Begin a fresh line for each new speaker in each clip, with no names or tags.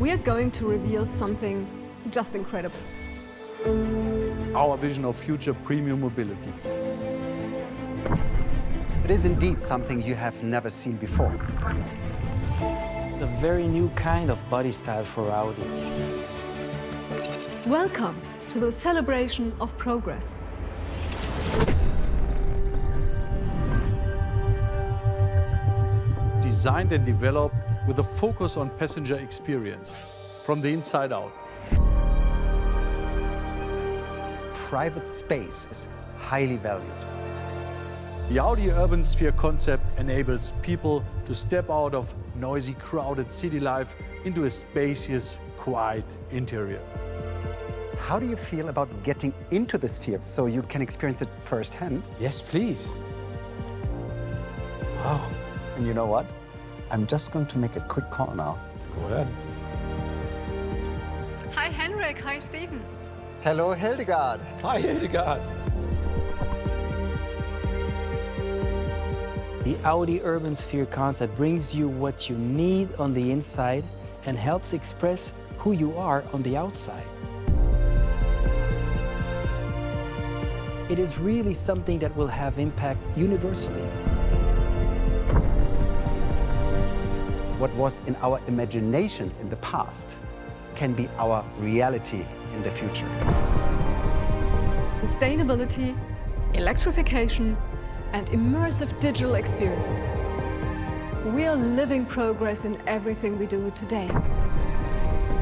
we are going to reveal something just incredible.
Our vision of future premium mobility.
It is indeed something you have never seen before.
A very new kind of body style for Audi.
Welcome to the celebration of progress.
Designed and developed with a focus on passenger experience from the inside out.
Private space is highly valued.
The Audi urbansphere concept enables people to step out of noisy, crowded city life into a spacious, quiet interior.
How do you feel about getting into the sphere so you can experience it firsthand?
Yes, please. Wow.
And you know what? I'm just going to make a quick call now.
Go ahead.
Hi, Henrik. Hi, Stephen.
Hello, Hildegard.
Hi, Hildegard. The Audi urbansphere concept brings you what you need on the inside and helps express who you are on the outside. It is really something that will have impact universally.
What was in our imaginations in the past can be our reality in the future.
Sustainability, electrification, and immersive digital experiences. We are living progress in everything we do today,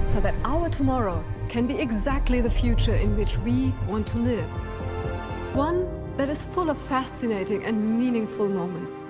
so that our tomorrow can be exactly the future in which we want to live. One that is full of fascinating and meaningful moments.